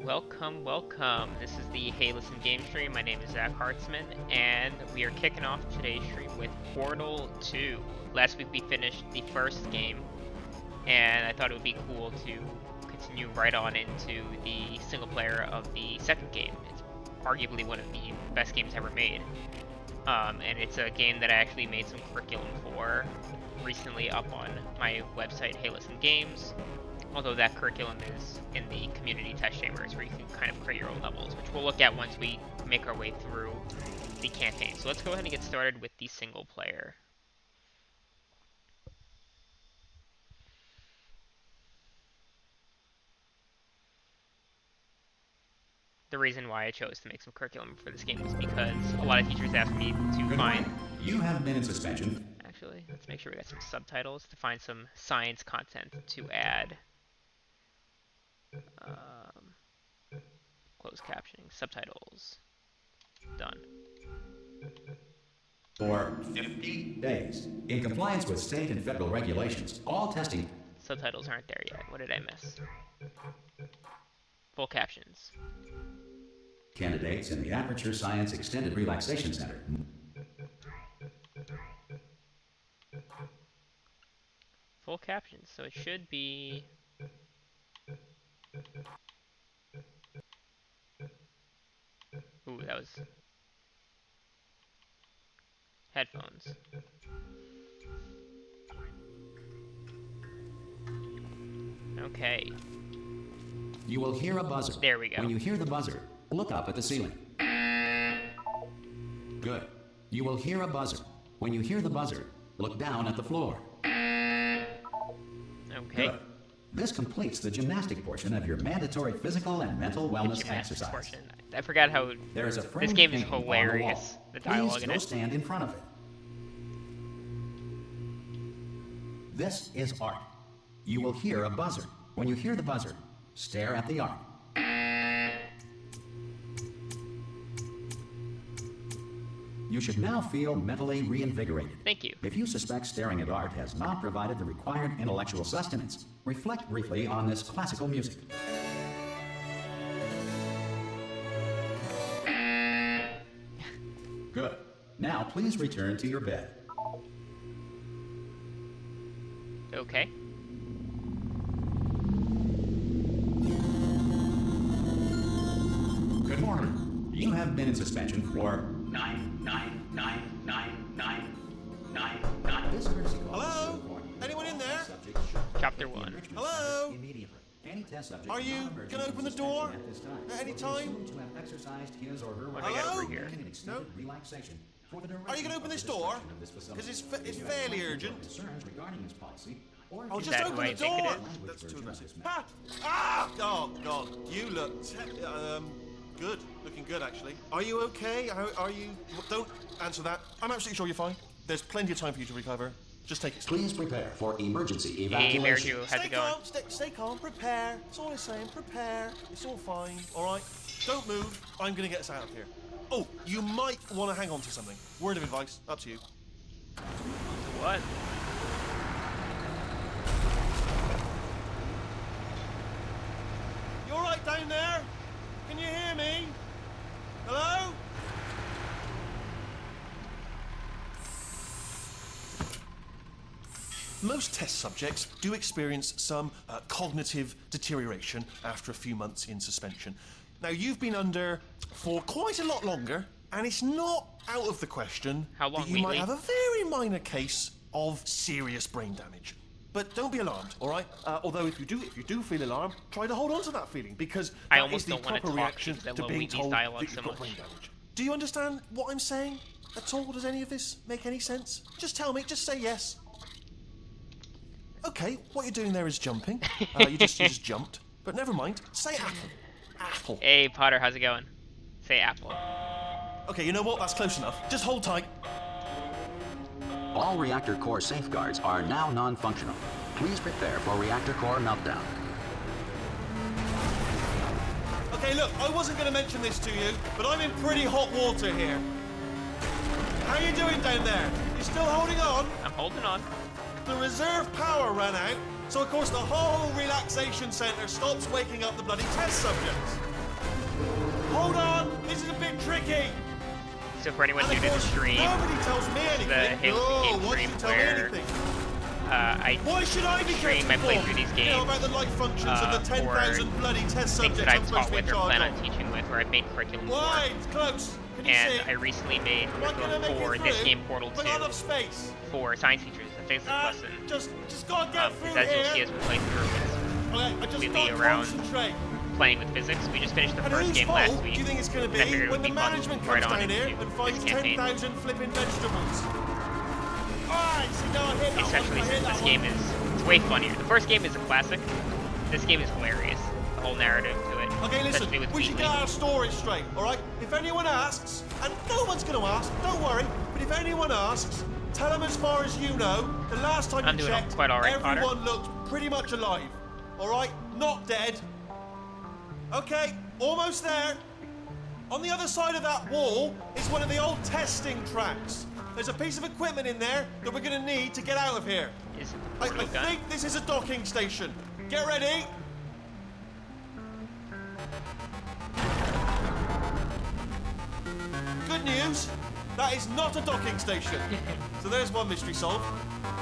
welcome, welcome. This is the Hey Listen Game Stream. My name is Zach Hartzman, and we are kicking off today's stream with Portal 2. Last week we finished the first game, and I thought it would be cool to continue right on into the single player of the second game. It's arguably one of the best games ever made. And it's a game that I actually made some curriculum for recently up on my website, Hey Listen Games. Although that curriculum is in the community test chambers where you can kind of create your own levels, which we'll look at once we make our way through the campaign. So let's go ahead and get started with the single player. The reason why I chose to make some curriculum for this game was because a lot of teachers asked me to find... You have been in suspension. Actually, let's make sure we got some subtitles to find some science content to add. Closed captioning, subtitles, done. For 50 days, in compliance with state and federal regulations, all testing... Subtitles aren't there yet. What did I miss? Full captions. Candidates in the Aperture Science Extended Relaxation Center. Full captions, so it should be... Ooh, that was... headphones. Okay. You will hear a buzzer. There we go. When you hear the buzzer, look up at the ceiling. Good. You will hear a buzzer. When you hear the buzzer, look down at the floor. Okay. Good. This completes the gymnastic portion of your mandatory physical and mental wellness exercise. Portion. I forgot how There is a this game is hilarious. The dialogue Please in go it. stand in front of it. This is art. You will hear a buzzer. When you hear the buzzer, stare at the art. You should now feel mentally reinvigorated. Thank you. If you suspect staring at art has not provided the required intellectual sustenance, reflect briefly on this classical music. Good. Now please return to your bed. Okay. Good morning. You have been in suspension for 9999999. This courtesy call. Hello? Anyone in there? Chapter 1. Hello? Immediately. Any test subject Are you gonna open the door at any time? To have exercised his or her What do I got Hello? over here? an extended relaxation for the duration Are you gonna open this of the door? suspension of this facility. Because it's If you have fairly any urgent. concerns regarding this policy, or if Oh, you just that open who I the think it door! is? That's too version of aggressive. this matter. Oh, God. You look good. Looking good, actually. Are you okay? Are you... Don't answer that. I'm absolutely sure you're fine. There's plenty of time for you to recover. Just take it slow. Please prepare for emergency Hey, evacuation. Marju, how's Stay it going? calm, stay calm, prepare. That's all I'm saying, prepare. It's all fine, alright? Don't move, I'm gonna get us out of here. Oh, you might want to hang on to something. Word of advice, up to you. What? You alright down there? Can you hear me? Hello? Most test subjects do experience some cognitive deterioration after a few months in suspension. Now, you've been under for quite a lot longer, and it's not out of the question How long, that you might Wheatley? have a very minor case of serious brain damage. But don't be alarmed, all right? Although if you do feel alarmed, try to hold on to that feeling, because I that almost is the don't wanna proper talk reaction because I to love being Wheatley's told dialogue that so you've got much. brain damage. Do you understand what I'm saying at all? Does any of this make any sense? Just tell me. Just say yes. Okay, what you're doing there is jumping. You just jumped. But never mind. Say apple. Apple. Hey, Potter, how's it going? Say apple. Okay, you know what? That's close enough. Just hold tight. All reactor core safeguards are now non-functional. Please prepare for reactor core meltdown. Okay, look, I wasn't going to mention this to you, but I'm in pretty hot water here. How you doing down there? You still holding on? I'm holding on. The reserve power ran out, so of course the whole relaxation centre stops waking up the bloody test subjects. So for anyone And new of to the course, stream, nobody tells me this is the anything. Halo No, game why stream should you tell me where anything? I Why should I be stream my kept playthrough informed? these You know games about the life functions of the for 10,000 bloody test things subjects that I'm I've supposed taught to be in with or charge plan on of. teaching with, where I've made curriculum Why? for. It's close. Can you And see? I recently made Am I gonna make for it this through? game Portal We've 2 got enough space. for science teachers, a physics lesson. Just gotta get through Because as you'll here. see as we play through, it's Okay, I just completely gotta around concentrate. playing with physics. We just finished the And first whose game fault last week. do you think it's gonna and I be figured it when would the be fun management right comes on down here into and finds this campaign. 10,000 flipping vegetables? Alright, see now I hit that Especially one. I hit since that this one. game is it's way funnier. The first game is a classic. This game is hilarious. The whole narrative to it. Okay, listen, especially with we should Wheatley. get our stories straight, alright? If anyone asks, and no one's gonna ask, don't worry, but if anyone asks, tell them as far as you know, the last time I'm you doing checked, quite all right, Potter. everyone looked pretty much alive. Alright? Not dead. Okay, almost there. On the other side of that wall is one of the old testing tracks. There's a piece of equipment in there that we're gonna need to get out of here. Is it the I portal gun? think this is a docking station. Get ready. Good news, that is not a docking station. So there's one mystery solved.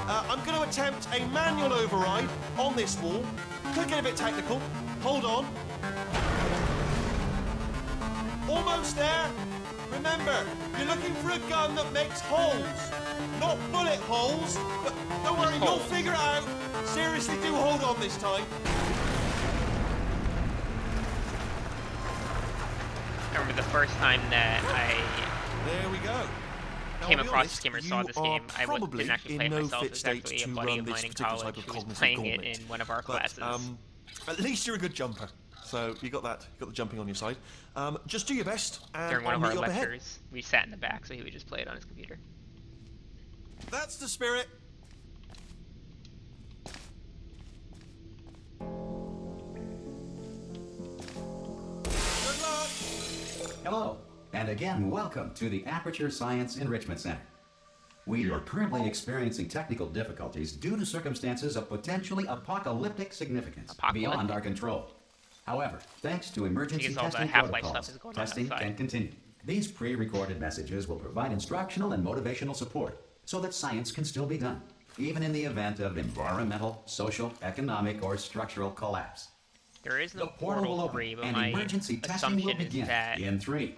I'm going to attempt a manual override on this wall. Could get a bit technical. Hold on. Almost there. Remember, you're looking for a gun that makes holes. Not bullet holes, but don't worry, you'll holes. figure it out. Seriously, do hold on this time. I remember the first time that There we go. Now, came I'll be across honest, this game or you saw this are game, I probably didn't actually play in it no myself. fit It was state actually a to buddy run of this mine in particular college type of who was cognitive playing it gauntlet. in one of our But, classes. at least you're a good jumper. So you got that. You got the jumping on your side. Just do your best, and During one I'll of our meet you up ahead. lectures, we sat in the back so he would just play it on his computer. That's the spirit. Good luck. Hello, and again, welcome to the Aperture Science Enrichment Center. We are currently experiencing technical difficulties due to circumstances of potentially apocalyptic significance beyond our control. However, thanks to emergency Because all the testing Half-Life protocols, stuff is going on testing outside. can continue. These pre-recorded messages will provide instructional and motivational support so that science can still be done, even in the event of environmental, social, economic, or structural collapse. There is The no portal will Portal open, 3, but and my emergency testing will assumption is begin that in 3,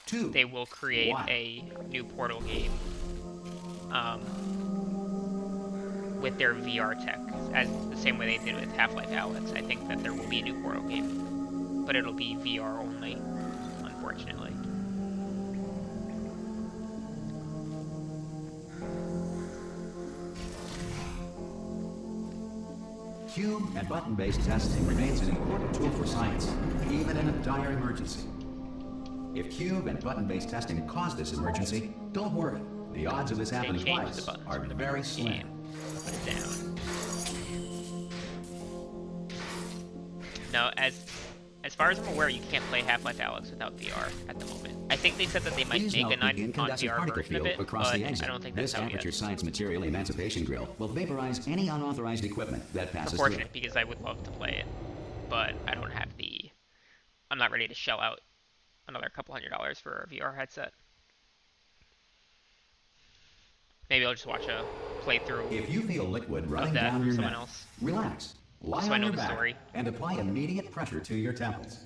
2, they will create 1. a new Portal game with their VR tech, as the same way they did with Half-Life Alyx. I think that there will be a new Portal game, but it'll be VR only, unfortunately. Cube and button-based testing remains an important tool for science, even in a dire emergency. If cube and button-based testing caused this emergency, don't worry. The odds of this They happening changed the twice buttons are for the very first slim. game. Put it down. No, as far as I'm aware, you can't play Half-Life Alyx without VR at the moment. I think they said that they might Please make note a the incandescent non-VR particle version of field it, across but the exit. I don't think that's This out Aperture yet. Science Material Emancipation Grill will vaporize any unauthorized equipment that passes through. Unfortunate, because I would love to play it, but I don't have the... I'm not ready to shell out another couple $100 for a VR headset. Maybe I'll just watch a playthrough If you feel liquid running that down from your someone neck, else. relax, lie So I on know your the back, story. and apply immediate pressure to your temples.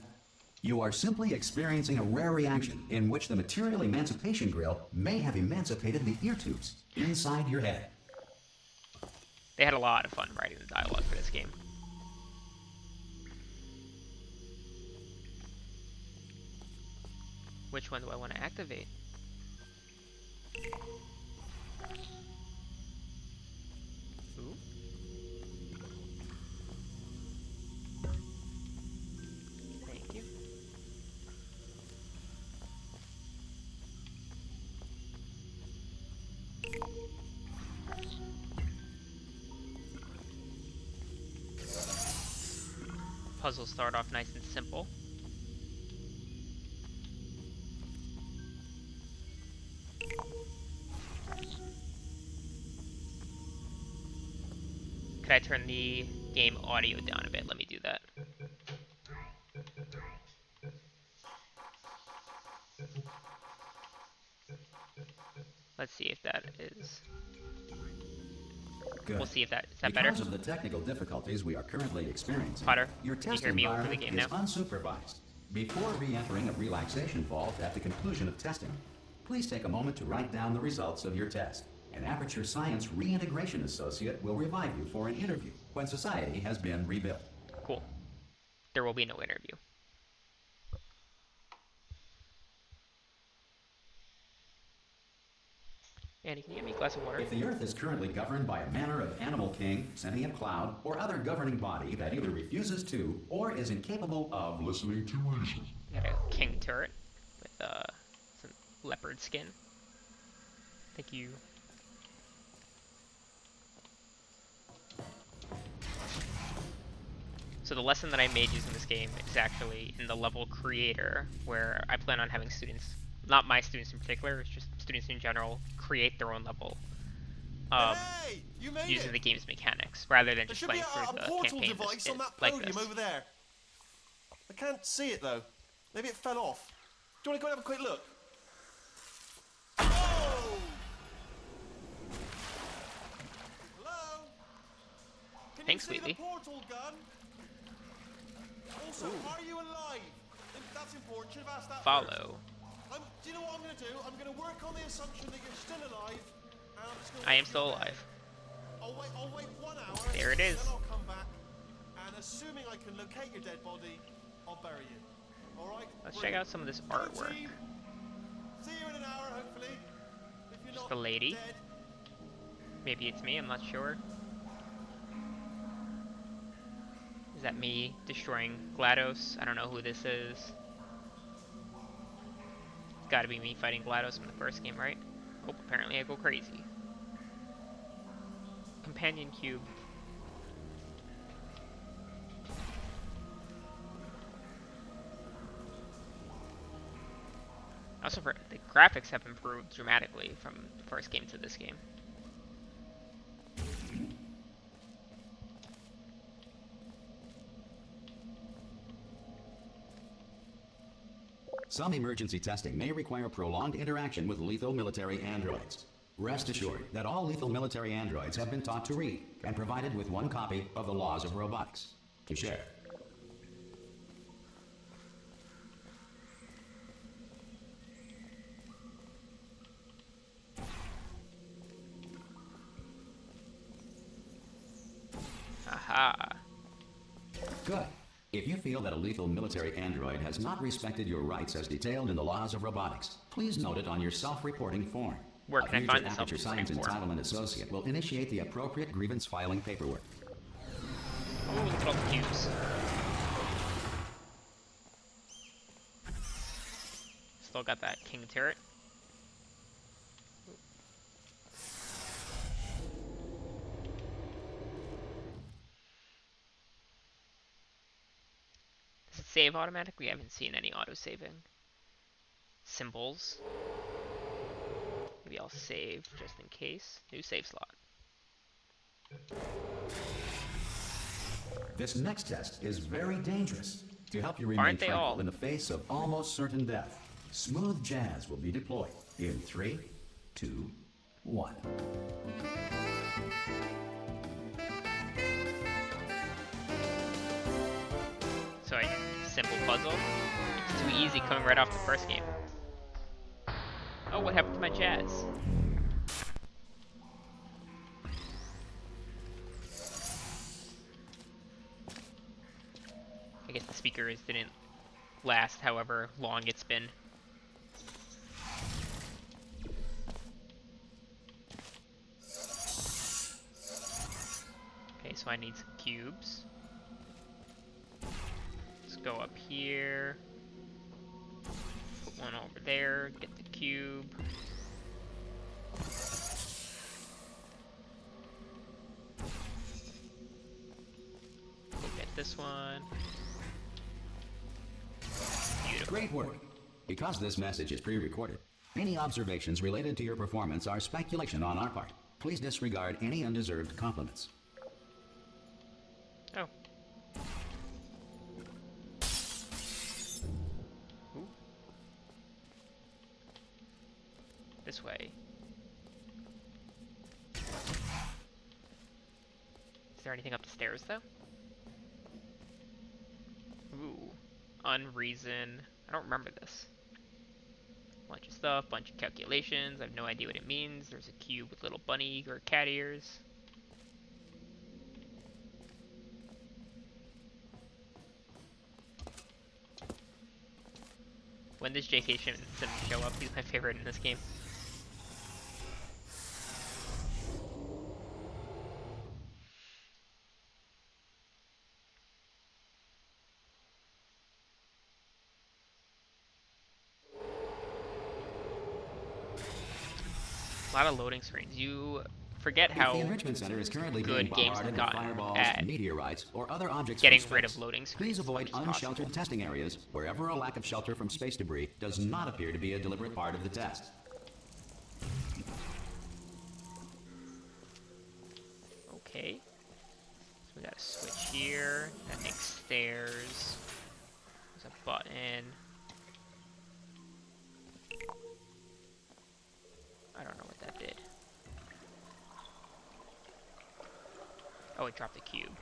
You are simply experiencing a rare reaction in which the Material Emancipation Grill may have emancipated the ear tubes inside your head. They had a lot of fun writing the dialogue for this game. Which one do I want to activate? Ooh. Thank you. Puzzles start off nice and simple. Could I turn the game audio down a bit? Let me do that. Let's see if that is. Good. We'll see if is that better. Because of the technical difficulties we are currently experiencing, Potter, your can you test hear me over the environment game is now? unsupervised. Before re-entering a relaxation vault at the conclusion of testing, please take a moment to write down the results of your test. An Aperture Science Reintegration Associate will revive you for an interview when society has been rebuilt. Cool. There will be no interview. Andy, can you get me a glass of water? If the Earth is currently governed by a manner of animal king, sentient cloud, or other governing body that either refuses to or is incapable of listening to reason. Got a king turret with some leopard skin. Thank you. So the lesson that I made using this game is actually in the level creator, where I plan on having students, not my students in particular, it's just students in general, create their own level. Hey, you made Using it. the game's mechanics, rather than There just should be playing through a the portal campaign device on that like podium this. over there. I can't see it though. Maybe it fell off. Do you want to go and have a quick look? Oh! Hello? Can Thanks, you see Wheatley. the portal gun? Also, are you alive? That's important. Should have asked that Follow. first. Do you know what I'm going to do? I'm going to work on the assumption that you're still alive. And I'm just gonna I am wait still for you alive. there. I'll wait 1 hour. There it is. Then I'll come back. And assuming I can locate your dead body, I'll bury you. Alright? Let's check out some of this artwork. See you in an hour, hopefully. If you're Just not a lady. dead. Maybe it's me, I'm not sure. Is that me destroying GLaDOS? I don't know who this is. It's gotta be me fighting GLaDOS from the first game, right? Oh, apparently I go crazy. Companion cube. Also, the graphics have improved dramatically from the first game to this game. Some emergency testing may require prolonged interaction with lethal military androids. Rest assured that all lethal military androids have been taught to read and provided with one copy of the Laws of Robotics to share. Aha. Good. If you feel that a lethal military android has not respected your rights as detailed in the Laws of Robotics, please note it on your self-reporting form. Where can I find the Aperture Science self-reporting form? Entitlement Associate will initiate the appropriate grievance filing paperwork. Oh, look at all the cubes. Still got that king turret. Does it save automatically? I haven't seen any auto-saving. Symbols. Maybe I'll save just in case. New save slot. This next test is very dangerous. To help you remain Aren't they tranquil all? in the face of almost certain death, smooth jazz will be deployed in 3, 2, 1. So simple puzzle. It's too easy coming right off the first game. Oh, what happened to my jazz? I guess the speakers didn't last however long it's been. Okay, so I need some cubes. Let's go up here. Put one over there, get the cube. Go get this one. Beautiful. Great work. Because this message is pre-recorded, any observations related to your performance are speculation on our part. Please disregard any undeserved compliments. Oh. Ooh. This way. there anything up the stairs, though? Ooh. Unreason. I don't remember this. Bunch of stuff, bunch of calculations. I have no idea what it means. There's a cube with little bunny or cat ears. When does J.K. Simmons show up? He's my favorite in this game. A lot of loading screens. You forget how The Enrichment Center is currently being good games have bombarded with gotten fireballs, at meteorites, or other objects getting from rid of space. loading screens. Please avoid as much as unsheltered possible. testing areas wherever a lack of shelter from space debris does not appear to be a deliberate part of the test. Okay. So we got a switch here. That makes stairs. There's a button. I don't know what that did. Oh, it dropped a cube.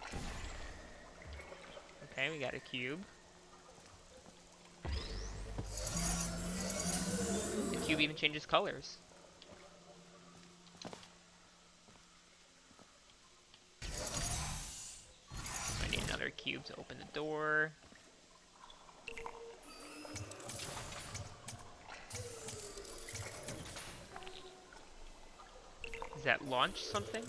Okay, we got a cube. The cube even changes colors. I need another cube to open the door. Does that launch something?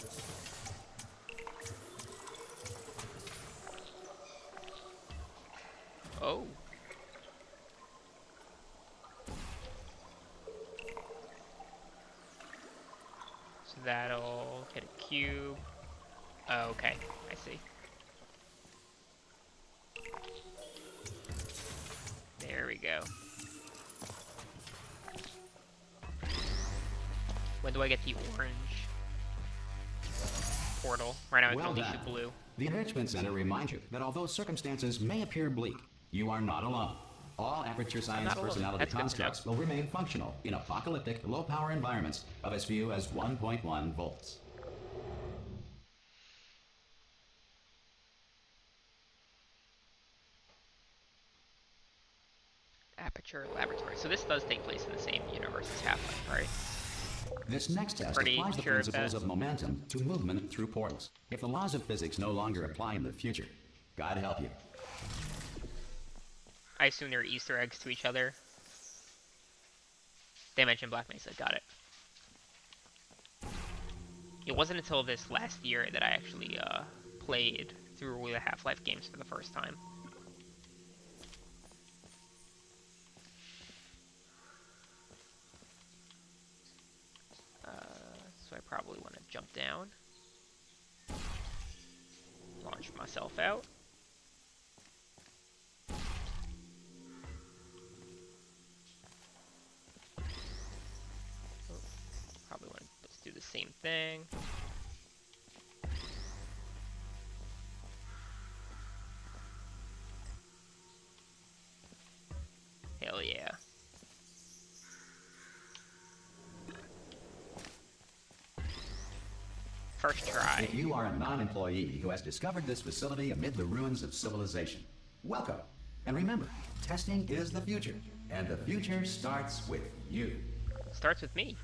Oh. So that'll get a cube. Oh, okay, I see. There we go. When do I get the orange portal? Right now I can Well only done. shoot blue. The Enrichment Center reminds you that although circumstances may appear bleak, you are not alone. All Aperture Science not alone. personality That's good to know. constructs will remain functional in apocalyptic, low-power environments of as few as 1.1 volts. Aperture Laboratory. So this does take place in the same universe as Half-Life, right? This next test Pretty applies the sure of principles that. of momentum to movement through portals. If the laws of physics no longer apply in the future, God help you. I assume they're Easter eggs to each other. They mentioned Black Mesa, got it. It wasn't until this last year that I actually played through the Half-Life games for the first time. So I probably want to jump down. Launch myself out. Probably want to just do the same thing. Hell yeah. First try. If you are a non-employee who has discovered this facility amid the ruins of civilization, welcome. And remember, testing is the future, and the future starts with you. Starts with me.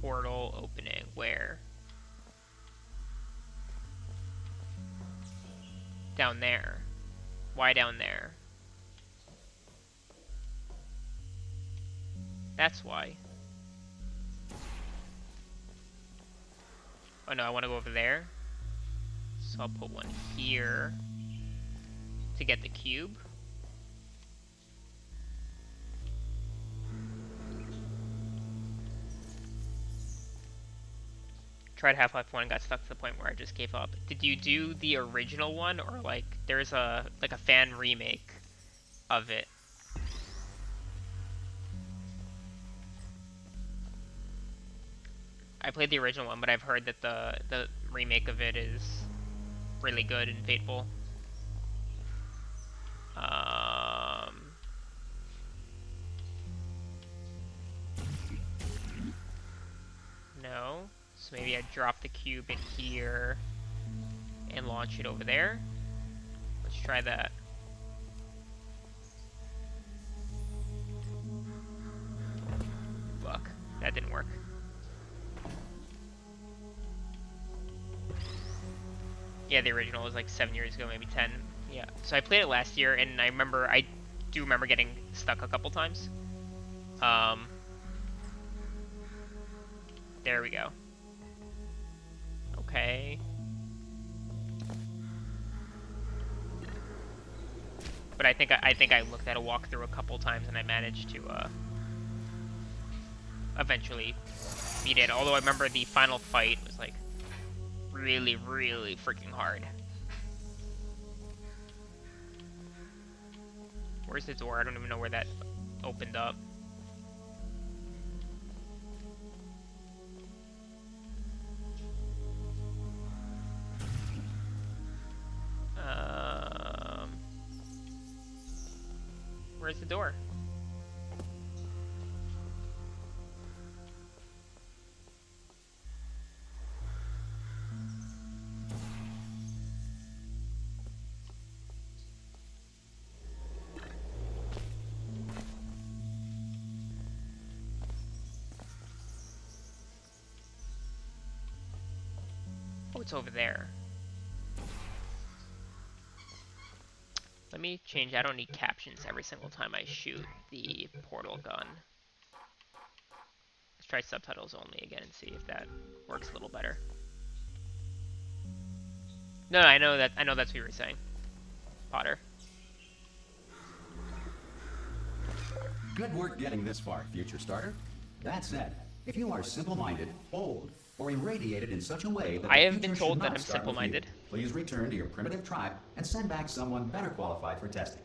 Portal opening. Where? Down there. Why down there? That's why. Oh no, I want to go over there. So I'll put one here to get the cube. Tried Half-Life 1 and got stuck to the point where I just gave up. Did you do the original one, or like there's a fan remake of it? I played the original one, but I've heard that the remake of it is really good and fateful. drop the cube in here and launch it over there. Let's try that. Fuck, that didn't work. Yeah, the original was like 7 years ago, maybe 10. Yeah, so I played it last year, and I do remember getting stuck a couple times. There we go. Okay. But I think I looked at a walkthrough a couple times, and I managed to eventually beat it. Although I remember the final fight was like really, really freaking hard. Where's the door? I don't even know where that opened up. Where's the door? Oh, it's over there. Let me change. I don't need captions every single time I shoot the portal gun. Let's try subtitles only again and see if that works a little better. No, I know that's what you were saying, Potter. Good work getting this far, future starter. That said, if you are simple-minded, bold, or irradiated in such a way that I the have been future told should that not I'm start with you, simple-minded. please return to your primitive tribe and send back someone better qualified for testing.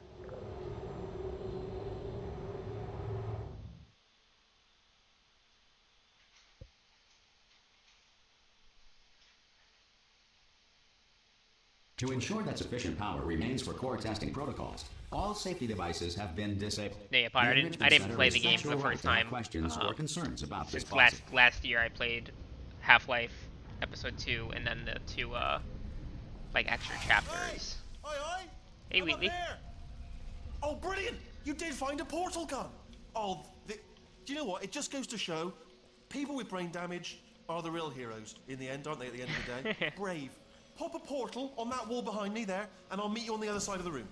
To ensure that sufficient power remains for core testing protocols, all safety devices have been disabled. Yeah, Potter, The I Enrichment didn't Center play the game respects for the your right first to have time. questions or concerns about this Since policy. last year, I played Half-Life Episode 2, and then the two like extra chapters. Aye. Hey, I'm up Wheatley. there. Oh, brilliant! You did find a portal gun. Oh, do you know what? It just goes to show, people with brain damage are the real heroes in the end, aren't they? At the end of the day, brave. Pop a portal on that wall behind me there, and I'll meet you on the other side of the room.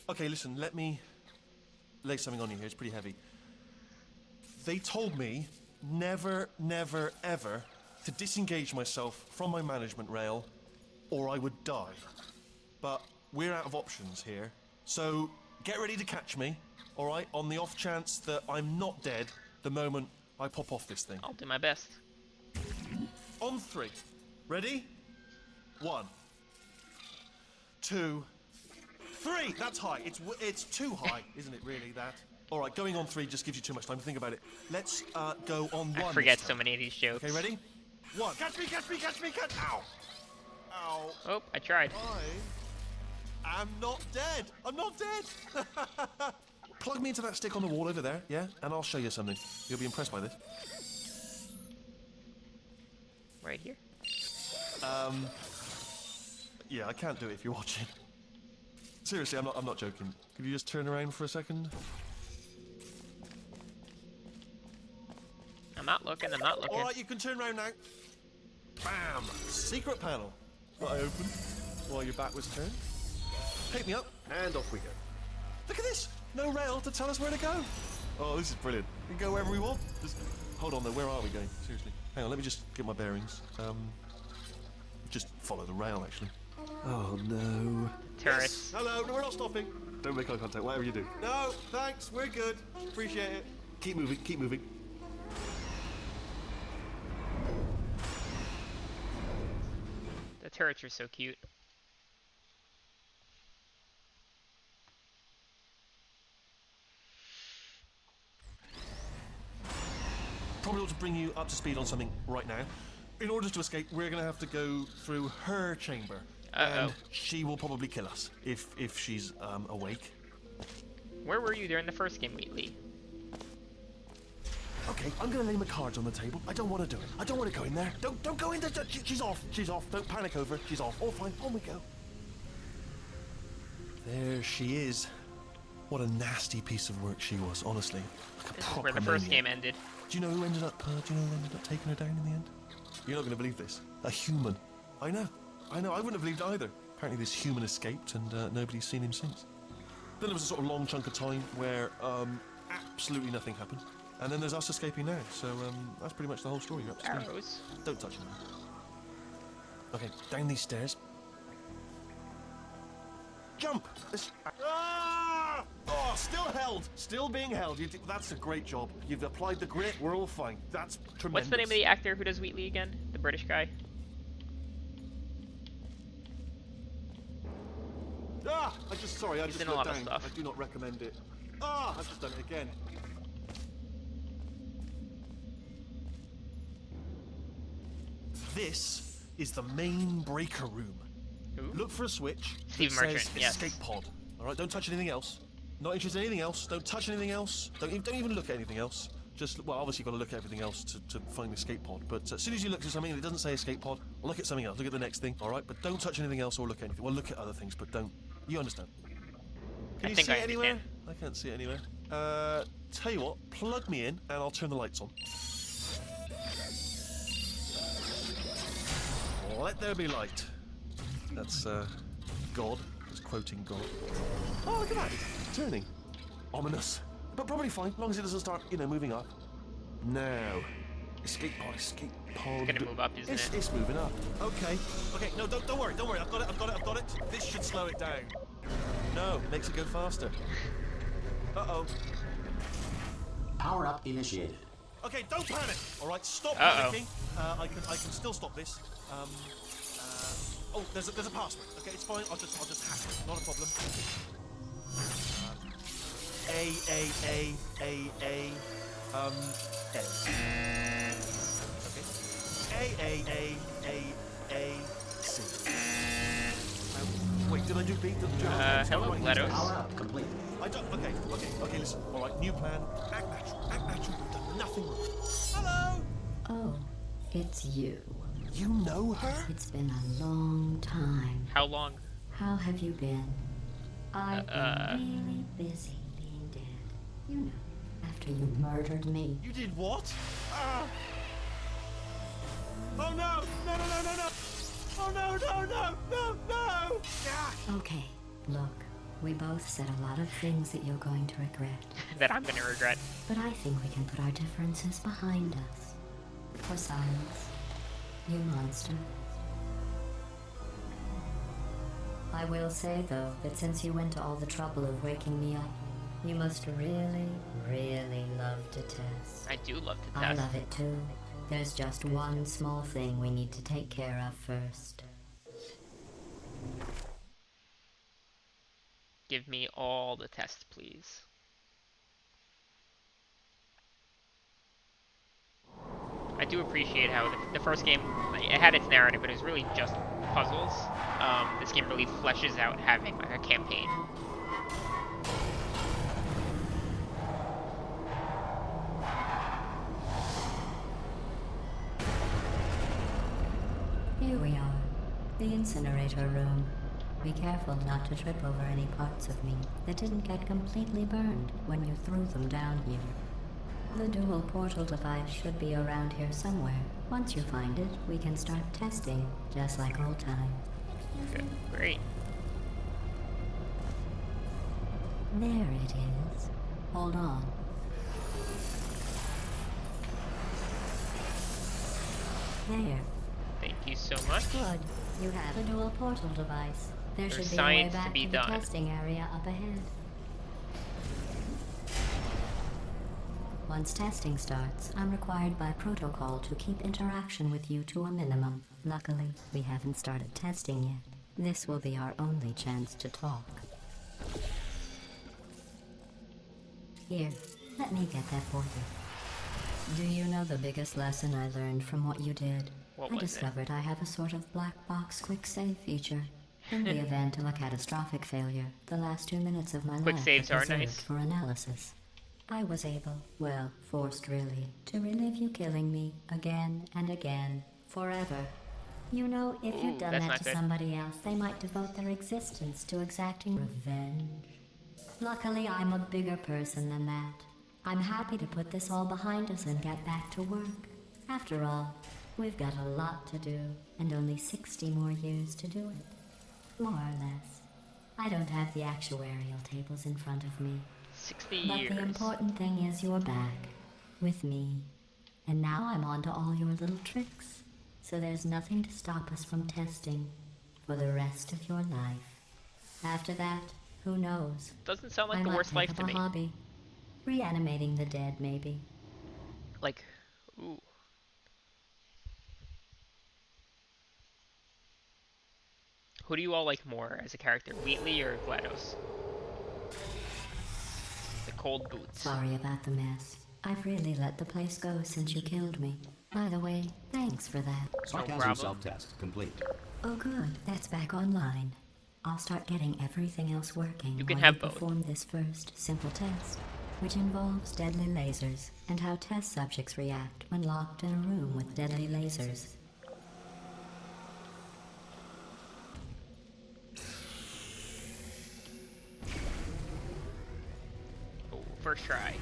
Okay, listen. Let me lay something on you here. It's pretty heavy. They told me never, never, ever to disengage myself from my management rail, or I would die. But we're out of options here, so get ready to catch me, all right? On the off chance that I'm not dead the moment I pop off this thing. I'll do my best. On 3. Ready? 1, 2, 3. That's high. It's too high, isn't it? Really, that. All right, going on 3 just gives you too much time to think about it. Let's go on 1. I forget so many of these jokes. Okay, ready? 1. Catch me! Ow! Ow! Oh, I tried. I'm not dead. I'm not dead. Plug me into that stick on the wall over there, yeah? And I'll show you something. You'll be impressed by this. Right here. Yeah, I can't do it if you're watching. Seriously, I'm not joking. Could you just turn around for a second? I'm not looking. All right, you can turn around now. Bam! Secret panel. That I opened while your back was turned. Pick me up, and off we go. Look at this! No rail to tell us where to go. Oh, this is brilliant. We can go wherever we want. Just hold on though. Where are we going? Seriously. Hang on. Let me just get my bearings. Just follow the rail, actually. Oh no. Turrets. Yes. Hello. No, we're not stopping. Don't make eye contact. Whatever you do. No, thanks. We're good. Appreciate it. Keep moving. Keep moving. The turrets are so cute. Probably ought to bring you up to speed on something right now. In order to escape, we're going to have to go through her chamber. And she will probably kill us if she's awake. Where were you during the first game, Wheatley? Okay, I'm gonna lay my cards on the table. I don't want to do it. I don't want to go in there. Don't go in there. She's off. She's off. Don't panic over her. She's off. All fine. On we go. There she is. What a nasty piece of work she was, honestly. Like a This is proper where the first maniac. game ended. Do you know who ended up? Taking her down in the end? You're not going to believe this. A human. I know. I wouldn't have believed either. Apparently, this human escaped, and nobody's seen him since. Then there was a sort of long chunk of time where absolutely nothing happened, and then there's us escaping now. So that's pretty much the whole story. You're up to speed. Arrows. Don't touch them. Okay, down these stairs. Jump! Ah! Oh, still held. Still being held. That's a great job. You've applied the grit. We're all fine. That's tremendous. What's the name of the actor who does Wheatley again? The British guy? Ah! I just in a lot of down. stuff. I do not recommend it. Ah! I've just done it again. This is the main breaker room. Who? Look for a switch. Steve that Merchant, says yes. escape pod. All right, don't touch anything else. Not interested in anything else. Don't touch anything else. Don't even look at anything else. Just, well, obviously you've got to look at everything else to find the escape pod. But as soon as you look at something and it doesn't say escape pod, look at something else. Look at the next thing. All right, but don't touch anything else or look at anything. Well, look at other things, but don't. You understand? Can you think see I it anywhere? understand. I can't see it anywhere. Tell you what, plug me in and I'll turn the lights on. Let there be light. That's God. Just quoting God. Oh, look at that. It's turning. Ominous. But probably fine, as long as it doesn't start, moving up. Now. Escape pod, escape pod. It's gonna move up, isn't it? It's moving up. Okay. Okay, no, don't worry. I've got it. This should slow it down. No, makes it go faster. Uh-oh. Power up initiated. Okay, don't panic. All right, stop Uh-oh. panicking. I can still stop this. Oh, there's a password. Okay, it's fine. I'll just hack it. Not a problem. A. Okay. A. C. Wait, did I do B? Hello, GLaDOS. Power up complete. I don't. Okay. Listen. All right, new plan. Act natural. We've done nothing wrong. Hello. Oh, it's you. You know her? It's been a long time. How long? How have you been? I've been really busy being dead. You know, after you murdered me. You did what? Oh no! No! Oh no! Ah. Okay, look, we both said a lot of things that you're going to regret. That I'm gonna regret. But I think we can put our differences behind us. For science, you monster. I will say, though, that since you went to all the trouble of waking me up, you must really, really love to test. I do love to I test. love it too. There's just one small thing we need to take care of first. Give me all the tests, please. I do appreciate how the first game, it had its narrative, but it was really just puzzles. This game really fleshes out having like a campaign. Here we are, the incinerator room. Be careful not to trip over any parts of me that didn't get completely burned when you threw them down here. The dual portal device should be around here somewhere. Once you find it, we can start testing, just like old times. Good. Great. There it is. Hold on. There. Thank you so much. Good. You have a dual portal device. There There's should be a way science to back be to the done. testing area up ahead. Once testing starts, I'm required by protocol to keep interaction with you to a minimum. Luckily, we haven't started testing yet. This will be our only chance to talk. Here, let me get that for you. Do you know the biggest lesson I learned from what you did? What I was it? discovered I have a sort of black box quick save feature. In the event of a catastrophic failure, the last 2 minutes of my Quick life saves are are preserved nice. for analysis. I was able, well, forced really, to relive you killing me again and again, forever. You know, if Ooh, you'd done that's that not to good. somebody else, they might devote their existence to exacting revenge. Luckily, I'm a bigger person than that. I'm happy to put this all behind us and get back to work. After all, we've got a lot to do, and only 60 more years to do it. More or less. I don't have the actuarial tables in front of me. 60 But years. the important thing is you're back. With me. And now I'm on to all your little tricks. So there's nothing to stop us from testing for the rest of your life. After that, who knows? Doesn't sound like I the might worst take life up to a me. hobby. Reanimating the dead, maybe. Like, ooh. Who do you all like more as a character, Wheatley or GLaDOS? The cold boots. Sorry about the mess. I've really let the place go since you killed me. By the way, thanks for that. Sarcasm problem. self-test complete. Oh good, that's back online. I'll start getting everything else working You can while have you both. perform this first simple test, which involves deadly lasers and how test subjects react when locked in a room with deadly lasers. Oh, first try.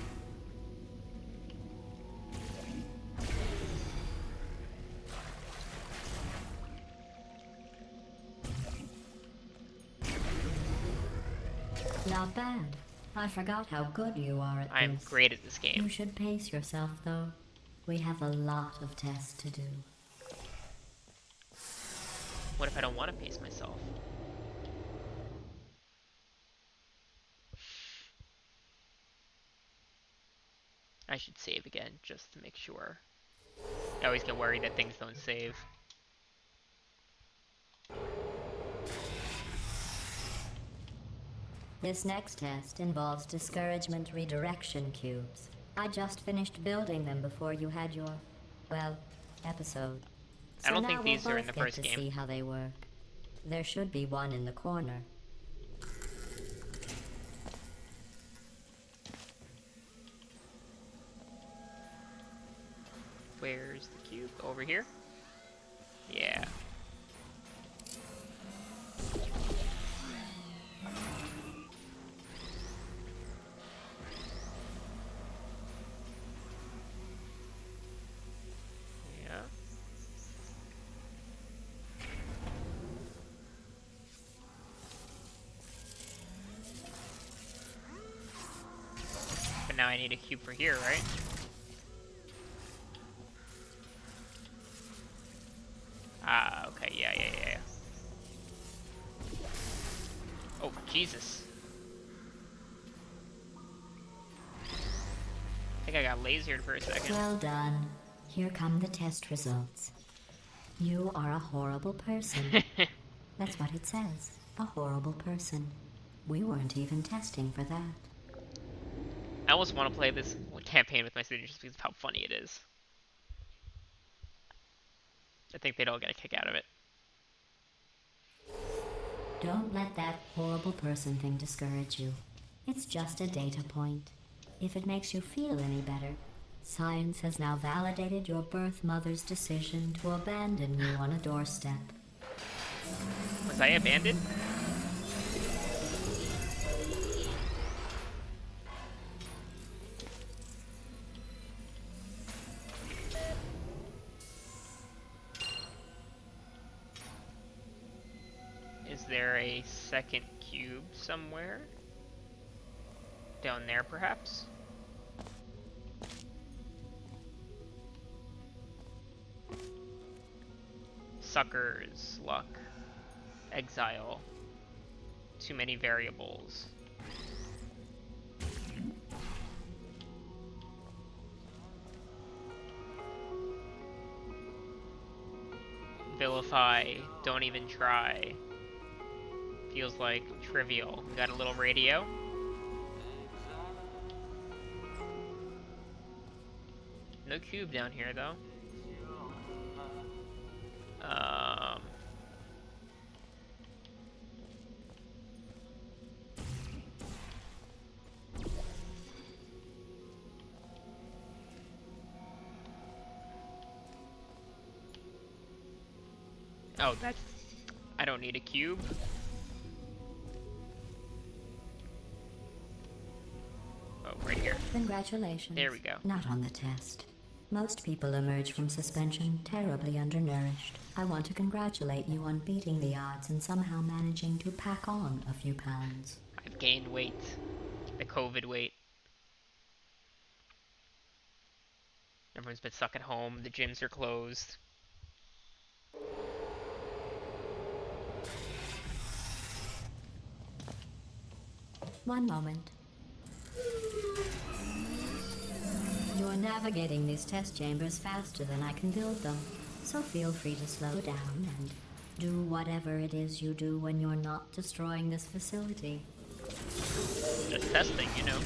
Not bad. I forgot how good you are at I am this. great at this You game. should pace yourself, though. We have a lot of tests to do. What if I don't want to pace myself? I should save again, just to make sure. I always get worried that things don't save. This next test involves discouragement redirection cubes. I just finished building them before you had your, well, episode. I don't So think now these we'll are in both the get first to game. see how they work. There should be one in the corner. Where's the cube? Over here? Yeah. Yeah. But now I need a cube for here, right? Ah, okay, yeah. Oh, Jesus. I think I got lasered for a second. Well done. Here come the test results. You are a horrible person. That's what it says. A horrible person. We weren't even testing for that. I almost want to play this campaign with my students just because of how funny it is. I think they'd all get a kick out of it. Don't let that horrible person thing discourage you. It's just a data point. If it makes you feel any better, science has now validated your birth mother's decision to abandon you on a doorstep. Was I abandoned? Is there a second cube somewhere? Down there, perhaps? Suckers, luck, exile. Too many variables. Vilify, don't even try. Feels like trivial. We got a little radio. No cube down here though. Oh, that's... I don't need a cube. Oh, right here. Congratulations. There we go. Not on the test. Most people emerge from suspension terribly undernourished. I want to congratulate you on beating the odds and somehow managing to pack on a few pounds. I've gained weight. The COVID weight. Everyone's been stuck at home. The gyms are closed. One moment. You're navigating these test chambers faster than I can build them, so feel free to slow down and do whatever it is you do when you're not destroying this facility. Just testing, you know.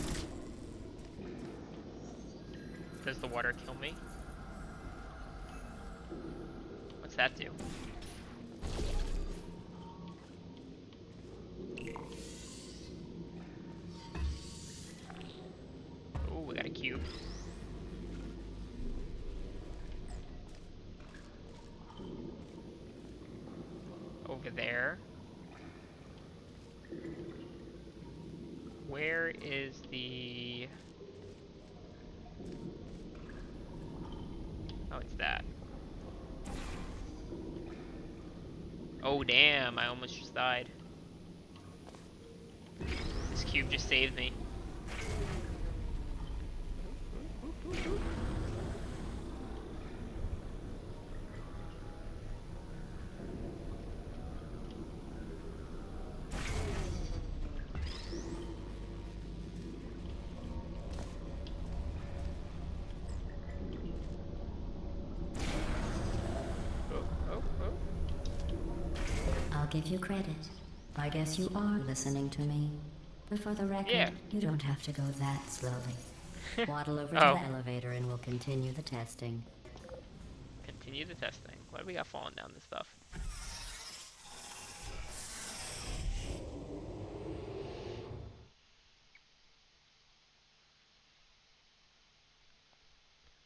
Does the water kill me? What's that do? Oh, we got a cube. Over there. Where is the... Oh, it's that. Oh, damn, I almost just died. This cube just saved me. I'll give you credit. I guess you are listening to me. But for the record, Yeah. you don't have to go that slowly. Waddle over Oh. to the elevator and we'll continue the testing. Continue the testing. What do we got falling down this stuff?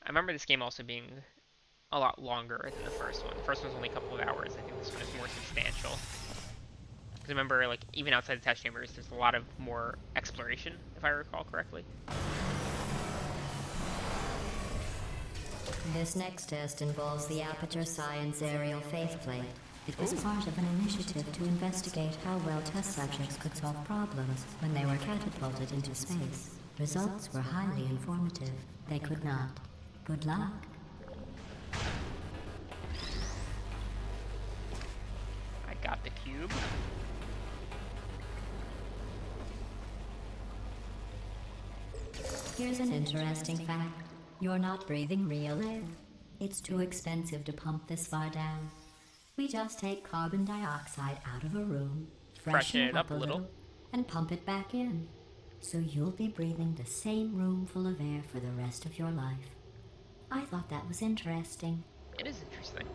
I remember this game also being a lot longer than the first one. The first one was only a couple of hours. I think this one is more substantial. Because remember, like, even outside the test chambers, there's a lot of more exploration, if I recall correctly. This next test involves the Aperture Science Aerial Faithplate. It was part of an initiative to investigate how well test subjects could solve problems when they were catapulted into space. Results were highly informative. They could not. Good luck. I got the cube. Here's an interesting fact. You're not breathing real air. It's too expensive to pump this far down. We just take carbon dioxide out of a room, freshen it up a little, and pump it back in. So you'll be breathing the same room full of air for the rest of your life. I thought that was interesting. It is interesting.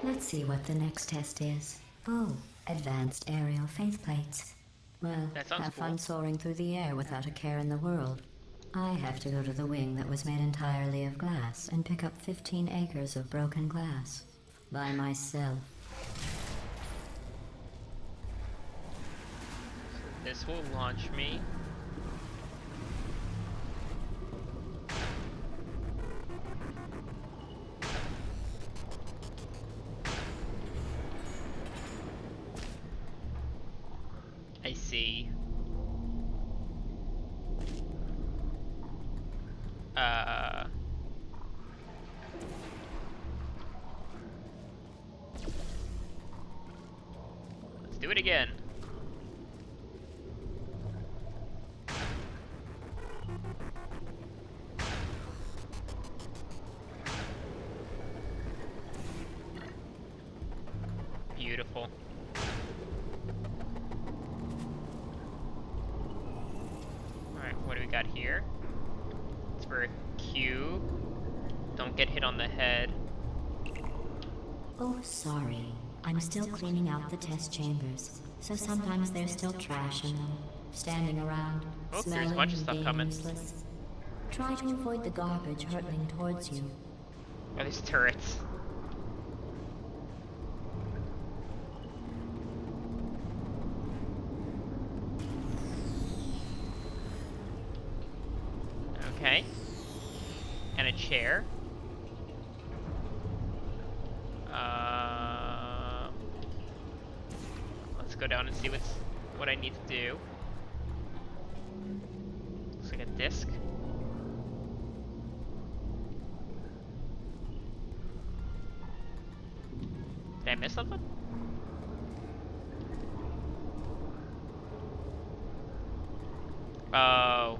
Let's see what the next test is. Oh, advanced aerial faithplates. Well, That sounds have cool. fun soaring through the air without a care in the world. I have to go to the wing that was made entirely of glass and pick up 15 acres of broken glass. By myself. This will launch me. I see. Let's do it again. Beautiful. Alright, what do we got here? It's for a cube. Don't get hit on the head. Oh, sorry. I'm still cleaning out the test chambers, so sometimes there's still trash in them, standing around. Oh, there's a Smelling bunch of and stuff being coming. useless. Try to avoid the garbage hurtling towards you. Oh, there's turrets. Okay. And a chair. Let's go down and see what I need to do. Looks like a disc. Did I miss something? Oh.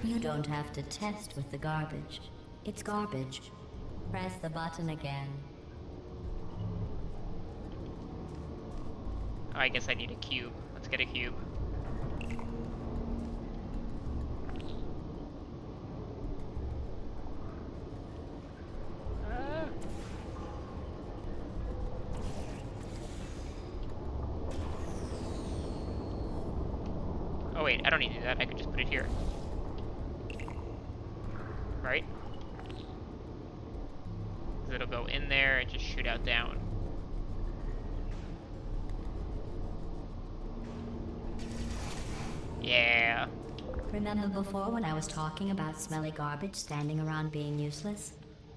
You don't have to test with the garbage. It's garbage. Press the button again. I guess I need a cube. Let's get a cube. Oh wait, I don't need to do that. I could just put it here. Right? 'Cause it'll go in there and just shoot out down. Yeah. Remember before when I was talking about smelly garbage standing around being useless?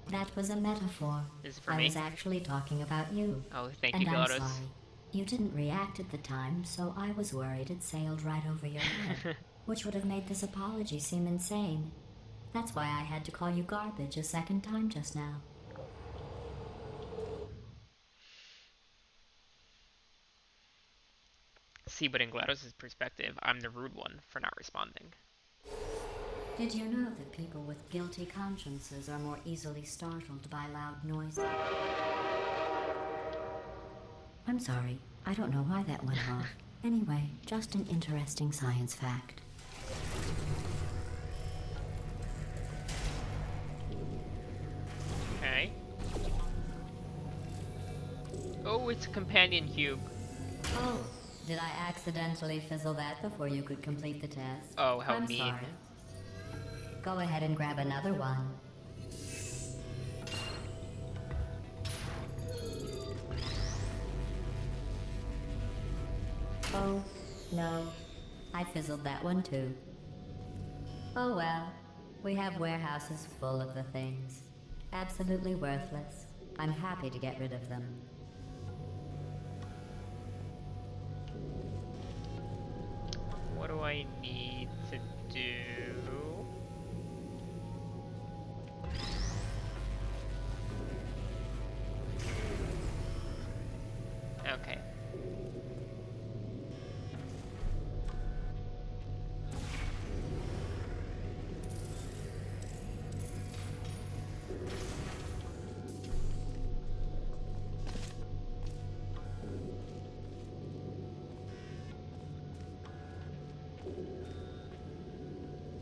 That was a metaphor. Is it for I me? was actually talking about you. Oh, thank And you, I'm GLaDOS. sorry. You didn't react at the time, so I was worried it sailed right over your head, which would have made this apology seem insane. That's why I had to call you garbage a second time just now. See, but in GLaDOS' perspective, I'm the rude one for not responding. Did you know that people with guilty consciences are more easily startled by loud noises? I'm sorry, I don't know why that went off. Anyway, just an interesting science fact. Okay. Oh, it's a companion cube. Oh, did I accidentally fizzle that before you could complete the test? Oh, how I'm mean. sorry. Go ahead and grab another one. Oh, no. I fizzled that one too. Oh well. We have warehouses full of the things. Absolutely worthless. I'm happy to get rid of them. What do I need to do? Okay.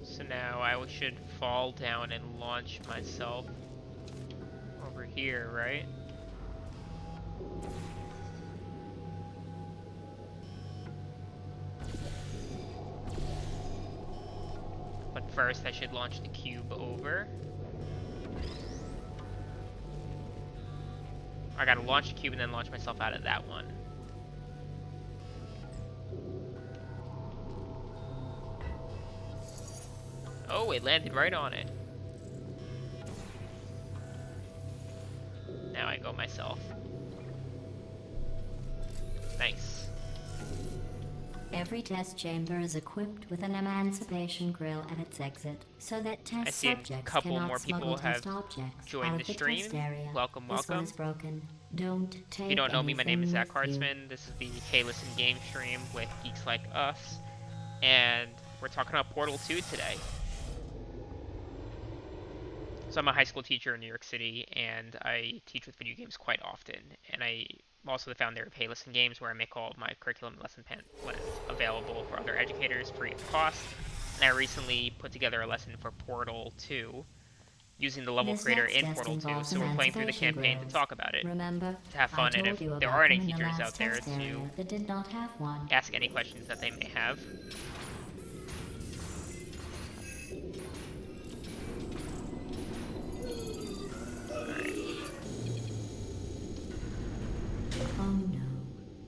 So now I should fall down and launch myself over here, right? But first I should launch the cube over. I gotta launch the cube and then launch myself out of that one. Oh, it landed right on it. Now I go myself. Nice. Every test chamber is equipped with an emancipation grill at its exit, so that test I see a subjects couple cannot more people smuggle test have objects joined out the of the stream. test area. Welcome, This one welcome. is broken. Don't take If you don't know me, my name is Zach anything with you. Hartzman. This is the Hey Listen game stream with Geeks Like Us. And we're talking about Portal 2 today. So I'm a high school teacher in New York City, and I teach with video games quite often. And I'm also the founder of Hey Listen Games, where I make all of my curriculum and lesson plans available for other educators free of cost. And I recently put together a lesson for Portal 2, using the level This creator next in test Portal 2, involves so we're an playing through the observation campaign to grills. talk about it, Remember, to have I fun, and told if you there about are any them in the teachers last out there test area to that did not have one. ask any questions that they may have. Oh no,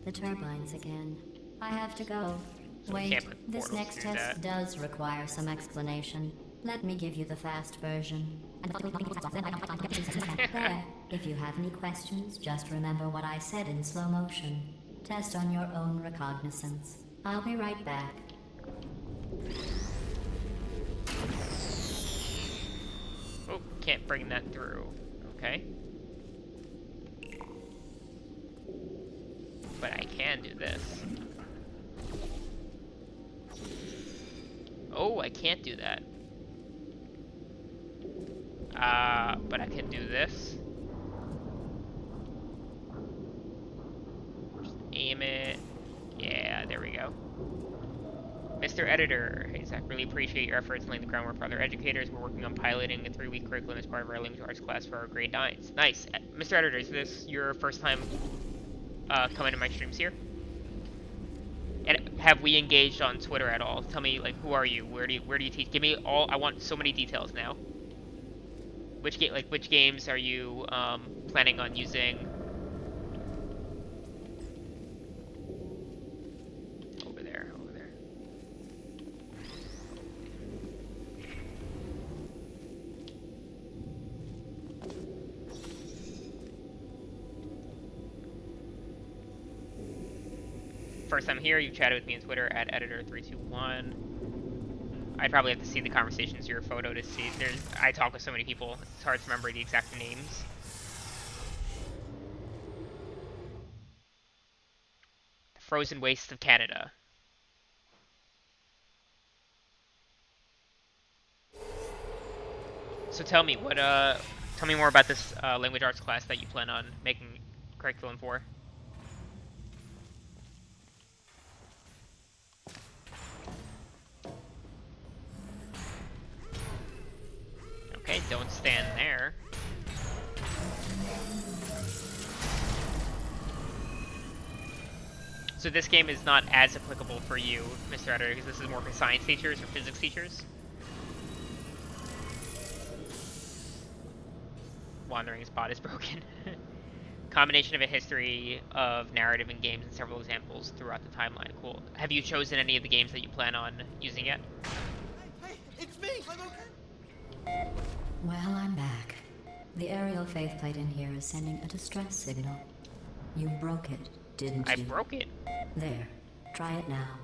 the turbines again. I have to go. So we Wait, can't put this portals next through test that. does require some explanation. Let me give you the fast version. There. If you have any questions, just remember what I said in slow motion. Test on your own recognizance. I'll be right back. Oh, can't bring that through. Okay. But I can do this. Oh, I can't do that. But I can do this. Just aim it. Yeah, there we go. Mr. Editor, hey Zach, really appreciate your efforts laying the groundwork for other educators. We're working on piloting a 3-week curriculum as part of our language arts class for our grade 9s. Nice. Mr. Editor, is this your first time coming to my streams here? And have we engaged on Twitter at all? Tell me, like, who are you? Where do you teach? Give me all. I want so many details now. Which games are you planning on using? Over there. First time here, you've chatted with me on Twitter at editor321. I'd probably have to see the conversations, your photo, to see. I talk with so many people, it's hard to remember the exact names. The Frozen Wastes of Canada. So tell me, tell me more about this language arts class that you plan on making curriculum for. Okay, don't stand there. So this game is not as applicable for you, Mr. Editor, because this is more for science teachers or physics teachers. Wandering spot is broken. Combination of a history of narrative and games and several examples throughout the timeline. Cool. Have you chosen any of the games that you plan on using yet? Hey, it's me! I'm okay! Well, I'm back. The aerial faceplate in here is sending a distress signal. You broke it, didn't you? I broke it. There. Try it now.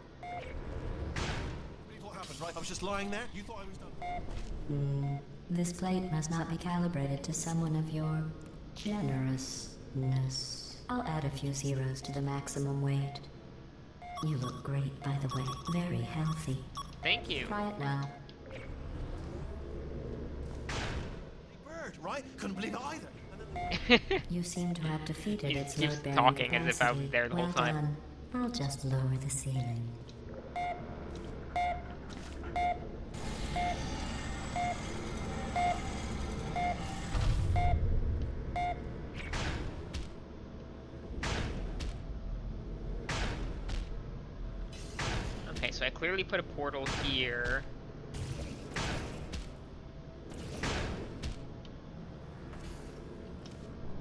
What happened, right? I was just lying there. You thought I was done. This plate must not be calibrated to someone of your generousness. I'll add a few zeros to the maximum weight. You look great, by the way. Very healthy. Thank you. Try it now. Bird, right? Couldn't believe it either. You seem to have defeated He its keeps load-bearing talking as if I was capacity. there the whole Well time. done. I'll just lower the ceiling. Okay, so I clearly put a portal here.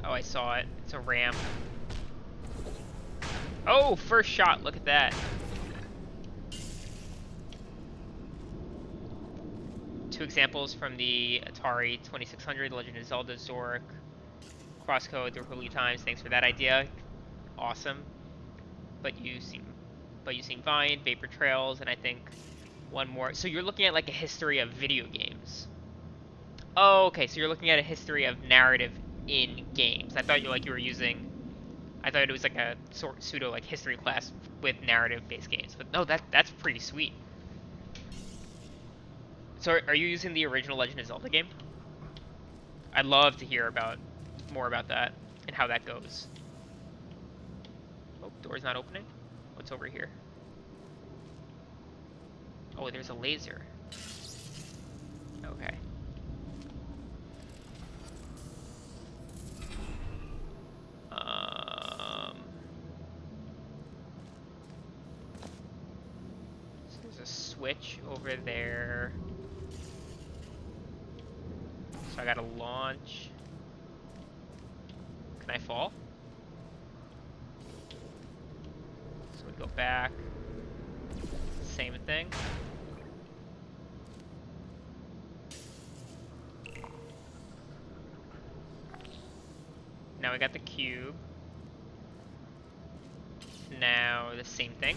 Oh, I saw it. It's a ramp. Oh, first shot. Look at that. Two examples from the Atari 2600, Legend of Zelda, Zork, Crosscode, The Holy Times. Thanks for that idea. Awesome. But you seem Vine, Vapor Trails, and I think one more. So you're looking at like a history of video games. Oh, okay. So you're looking at a history of narrative in games. I thought you were using. I thought it was like a pseudo like history class with narrative-based games. But no, that's pretty sweet. So are you using the original Legend of Zelda game? I'd love to hear more about that and how that goes. Oh, door's not opening. What's over here? Oh, there's a laser. Okay. switch over there. So I gotta launch. Can I fall? So we go back. Same thing. Now we got the cube. Now the same thing.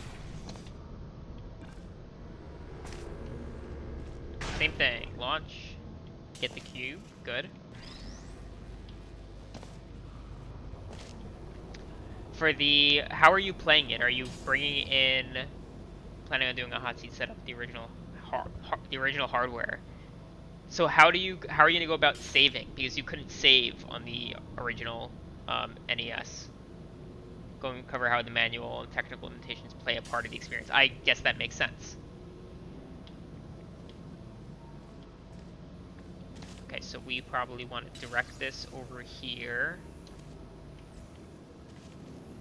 Same thing. Launch. Get the cube. Good. For the, how are you playing it? Are you bringing in, planning on doing a hot seat setup, the original hardware? So how are you gonna go about saving? Because you couldn't save on the original NES. Going to cover how the manual and technical limitations play a part of the experience. I guess that makes sense. Okay, so we probably want to direct this over here.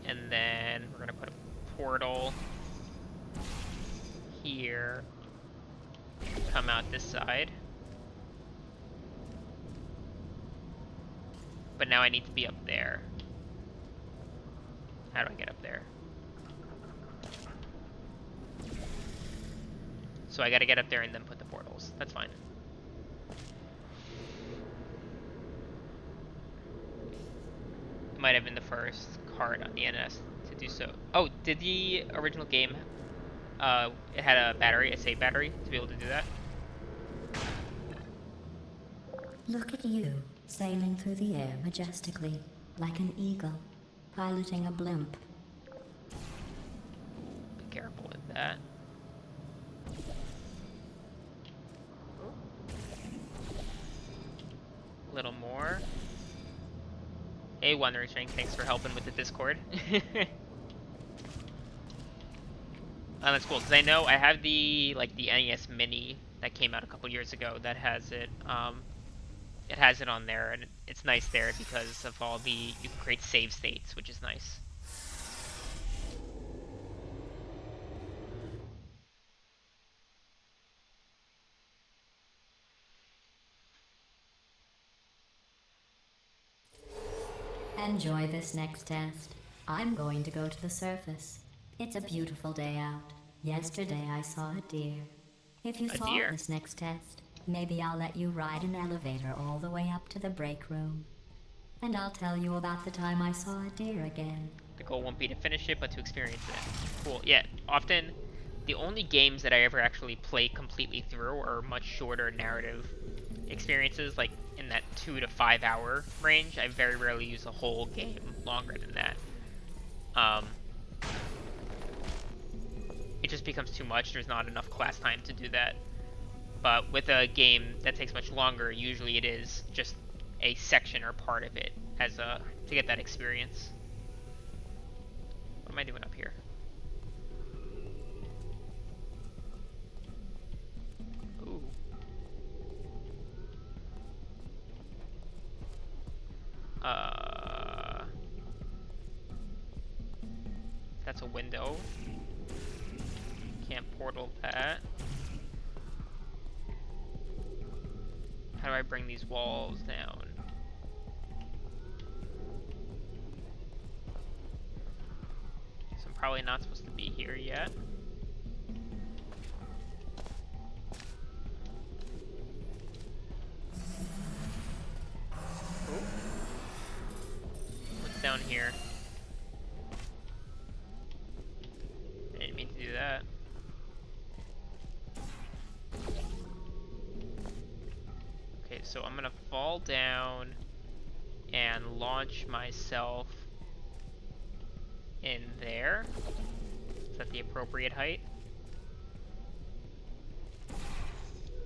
And then we're gonna put a portal here. Come out this side. But now I need to be up there. How do I get up there? So I gotta get up there and then put the portals. That's fine. It might have been the first card on the NES to do so. Oh, did the original game, it had a battery, a save battery, to be able to do that? Look at you, sailing through the air majestically, like an eagle, piloting a blimp. Be careful with that. A little more. Hey, Wandering Shank, thanks for helping with the Discord. That's cool, because I know I have the NES Mini that came out a couple years ago that has it. It has it on there, and it's nice there because of all the, you can create save states, which is nice. Enjoy this next test. I'm going to go to the surface. It's a beautiful day out. Yesterday I saw a deer. If you A solve deer? this next test, maybe I'll let you ride an elevator all the way up to the break room. And I'll tell you about the time I saw a deer again. The goal won't be to finish it, but to experience it. Cool. Yeah, often the only games that I ever actually play completely through are much shorter narrative experiences, like in that 2 to 5 hour range. I very rarely use a whole game longer than that. It just becomes too much. There's not enough class time to do that. But with a game that takes much longer, usually it is just a section or part of it as a, to get that experience. What am I doing up here? Ooh. That's a window. Can't portal that. How do I bring these walls down? So I'm probably not supposed to be here yet. Ooh. What's down here? I didn't mean to do that. Okay, so I'm gonna fall down and launch myself in there. Is that the appropriate height?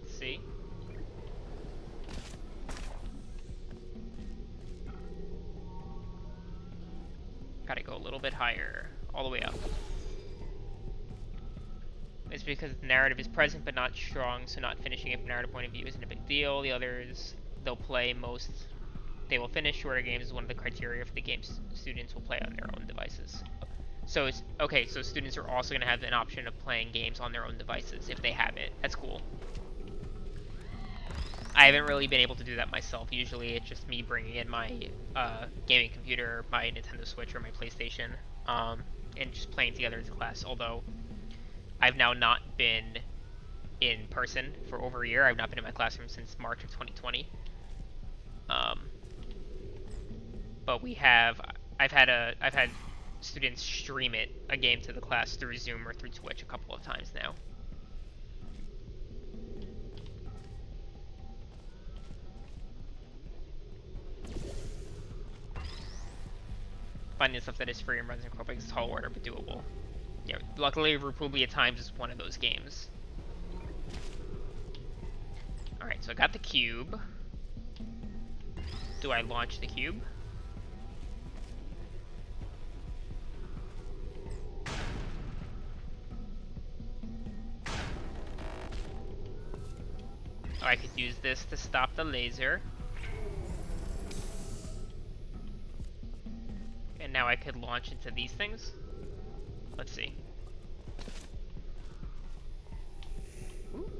Let's see. Gotta go a little bit higher, all the way up. It's because the narrative is present but not strong, so not finishing it from a narrative point of view isn't a big deal. The others, they'll play most, they will finish shorter games is one of the criteria for the games students will play on their own devices. So it's okay. So students are also gonna have an option of playing games on their own devices if they have it. That's cool. I haven't really been able to do that myself. Usually, it's just me bringing in my gaming computer, my Nintendo Switch, or my PlayStation, and just playing together as a class. Although I've now not been in person for over a year. I've not been in my classroom since March of 2020. But I've had students stream a game to the class through Zoom or through Twitch a couple of times now. Finding stuff that is free and runs in Corpix is tall order but doable. Yeah, luckily Republia Times is one of those games. Alright, so I got the cube. Do I launch the cube? Oh, I could use this to stop the laser. And now I could launch into these things. Let's see. Ooh.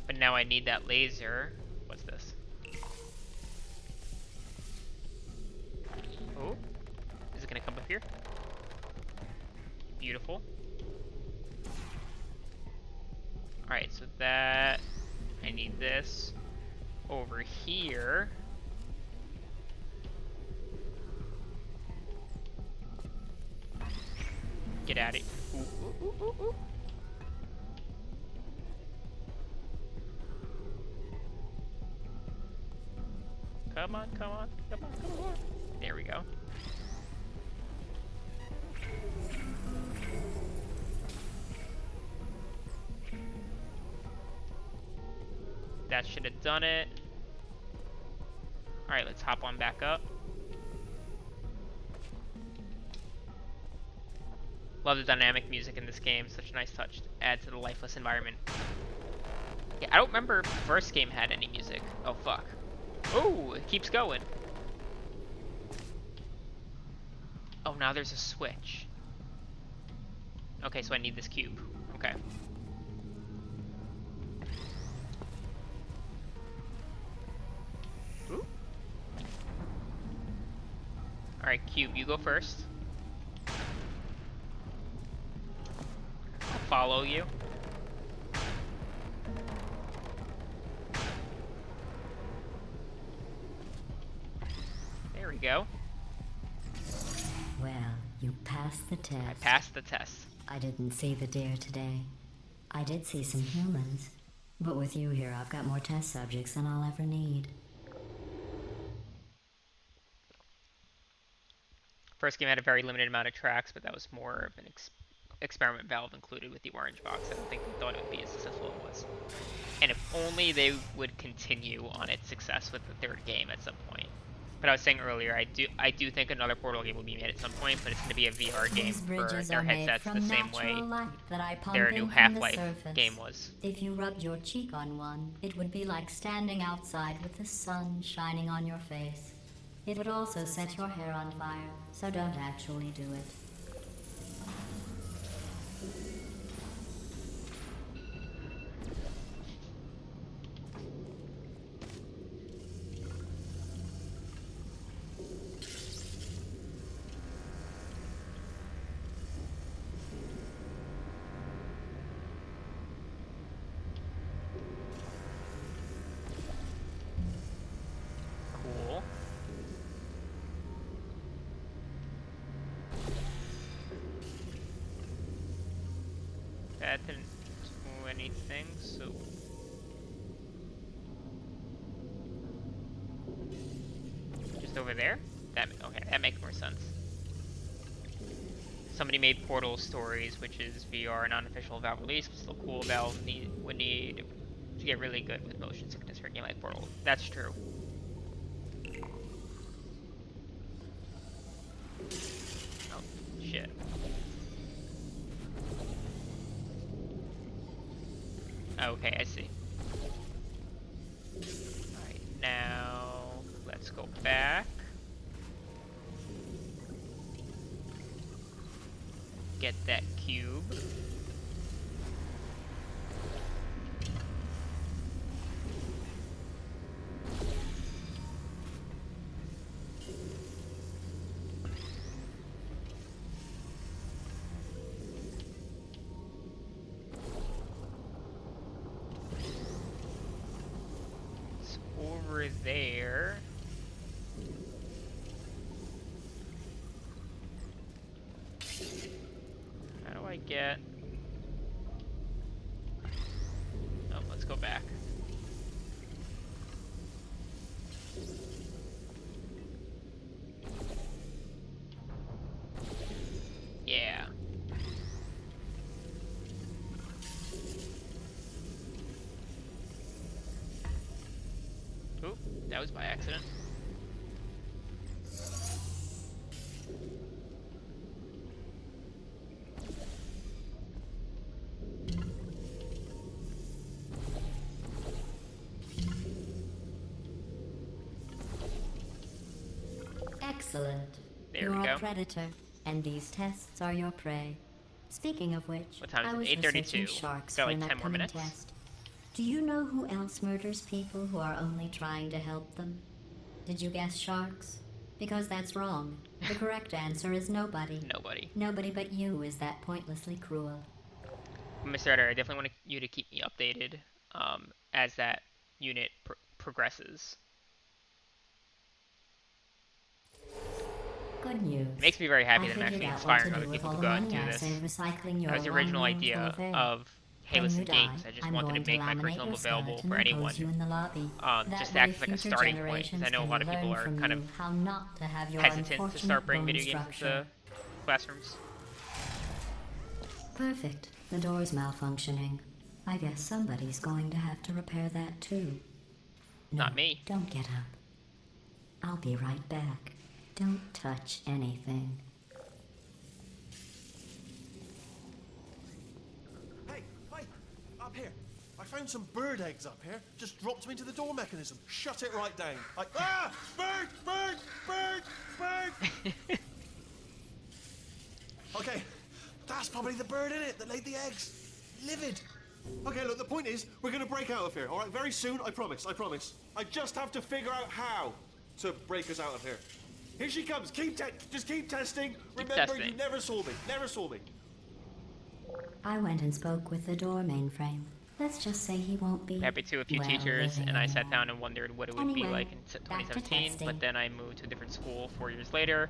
But now I need that laser. What's this? Oh, is it gonna come up here? Beautiful. Alright, so that... I need this over here. Get at it. Ooh, ooh, ooh, ooh, ooh. Come on, come on, come on, come on. There we go. That should have done it. Alright, let's hop on back up. Love the dynamic music in this game. Such a nice touch to add to the lifeless environment. Yeah, I don't remember if the first game had any music. Oh, fuck. Oh, it keeps going. Oh, now there's a switch. Okay, so I need this cube. Okay. Ooh. Alright, cube, you go first. I'll follow you. There we go. Well, you passed the test. I passed the test. I didn't see the deer today. I did see some humans. But with you here, I've got more test subjects than I'll ever need. First game had a very limited amount of tracks, but that was more of an experiment valve included with the orange box. I don't think they thought it would be as successful as it was. And if only they would continue on its success with the third game at some point. But I was saying earlier, I do think another Portal game will be made at some point, but it's going to be a VR game for their headsets the same way their new Half-Life game was. If you rubbed your cheek on one, it would be like standing outside with the sun shining on your face. It would also set your hair on fire, so don't actually do it. Cool. That didn't do anything, so... Just over there? Okay, that makes more sense. Somebody made Portal Stories, which is VR, an unofficial Valve release, but still cool. Valve would need to get really good with motion sickness for a game like Portal. That's true. Oh, shit. Okay, I see. Alright, now let's go back. Get that cube. It's over there. How do I get... Oh, let's go back. Yeah. Oop, that was by accident. Excellent. There You're we go. a predator, and these tests are your prey. Speaking of which, What time is I it? was 8:32. researching sharks Got for like an 10 more upcoming minutes. test. Do you know who else murders people who are only trying to help them? Did you guess sharks? Because that's wrong. The correct answer is nobody. Nobody. Nobody but you is that pointlessly cruel. Mr. Editor, I definitely want you to keep me updated as that unit progresses. Good news. It makes me very happy I that I'm figured actually out what inspiring to other do with people all to the go out and money do I this. saved recycling your That was the original long room idea full of air. of Hey When Listen you die, Games. I just I'm wanted going to make my laminate personal your available skeleton for and anyone, pose you in the lobby. just That to way act as like a future starting point, because generations I know a can lot of people learn are from kind you of how not to have your hesitant to unfortunate start bringing bone video games structure. into classrooms. Perfect. The door's malfunctioning. I guess somebody's going to have to repair that too. No, Not me. Don't get up. I'll be right back. Don't touch anything. Hey, up here. I found some bird eggs up here. Just dropped them into the door mechanism. Shut it right down. Bird! Okay, that's probably the bird in it that laid the eggs. Livid. Okay, look, the point is, we're gonna break out of here, all right? Very soon, I promise. I just have to figure out how to break us out of here. Here she comes. Just keep testing. Remember, testing. you never saw me. I went and spoke with the door mainframe. Let's just say he won't be. Happy to a few well, teachers, living and I sat anymore. down and wondered what it would be Anyway, like in back to 2017, but testing. then I moved to a different school 4 years later.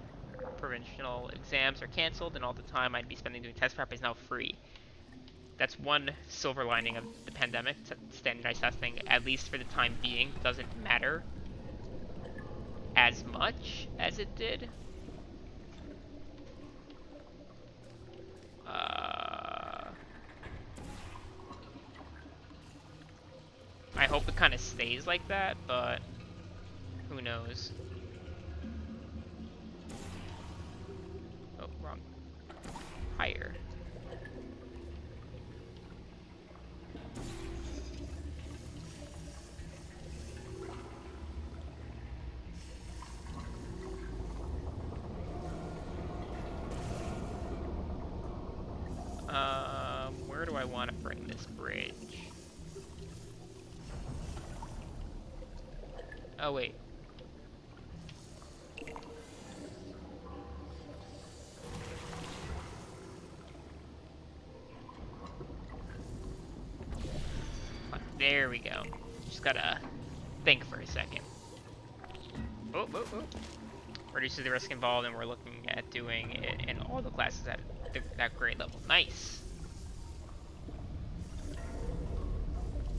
Provincial exams are cancelled, and all the time I'd be spending doing test prep is now free. That's one silver lining of the pandemic. Standardized testing, at least for the time being, doesn't matter as much as it did. I hope it kind of stays like that, but who knows? Oh, wrong. Higher. Where do I want to bring this bridge? Oh, wait. There we go. Just gotta think for a second. Oh. Reduces the risk involved, and we're looking at doing it in all the classes at that grade level. Nice.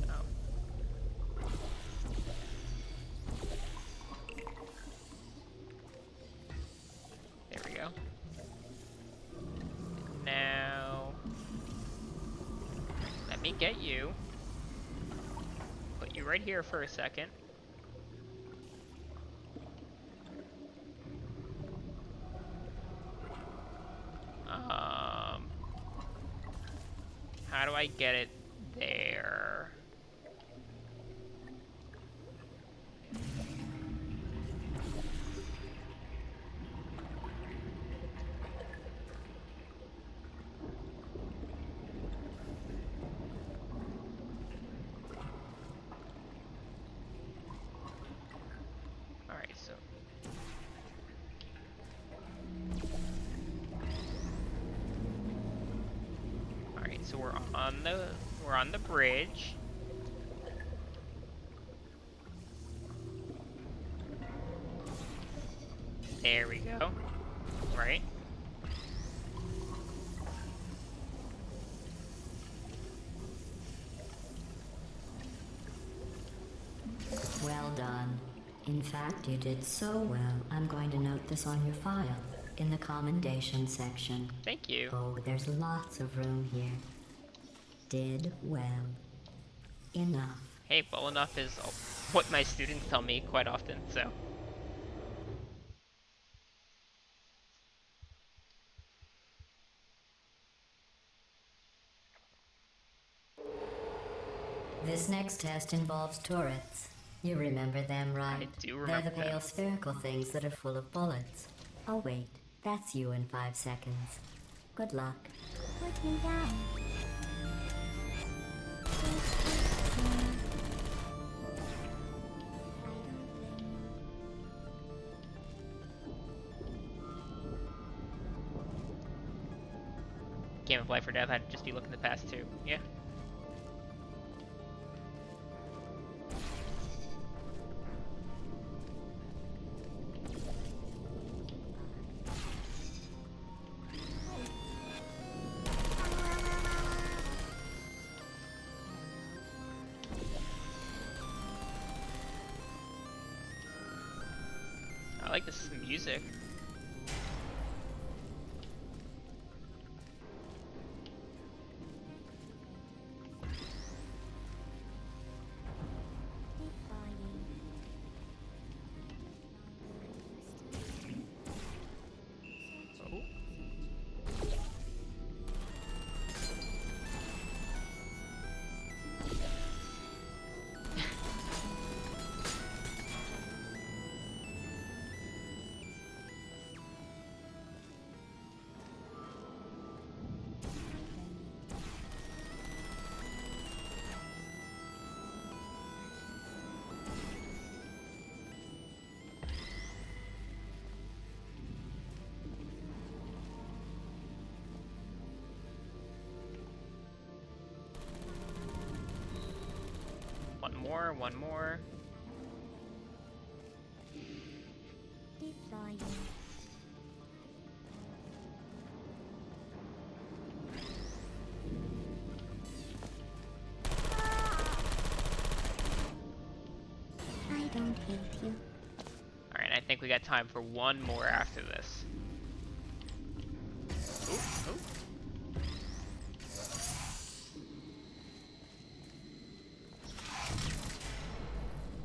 Oh. There we go. Now, let me get you. Put you right here for a second. How do I get it there? So we're on the bridge. There we go. Right. Well done. In fact, you did so well, I'm going to note this on your file, in the commendation section. Thank you. Oh, there's lots of room here. Did well. Enough. Hey, well enough is what my students tell me quite often, so. This next test involves turrets. You remember them, right? I do remember They're the pale them. spherical things that are full of bullets. Oh wait, that's you in 5 seconds. Good luck. Put me down. Game of Life or Death, I'd just be looking to pass too. Yeah. I like this music. Keep flying. Oh. One more. Keep flying. I don't hate you. Alright, I think we got time for one more after this. Ooh, ooh.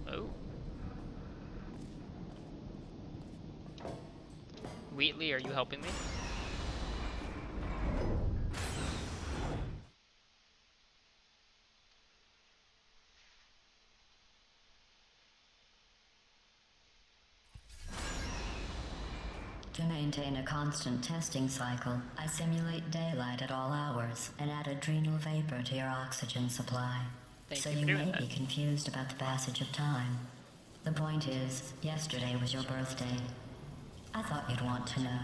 Oh. Wheatley, are you helping me? To maintain a constant testing cycle, I simulate daylight at all hours and add adrenal vapor to your oxygen supply. Thank So you for you doing may that. be confused about the passage of time. The point is, yesterday was your birthday. I thought you'd want to know.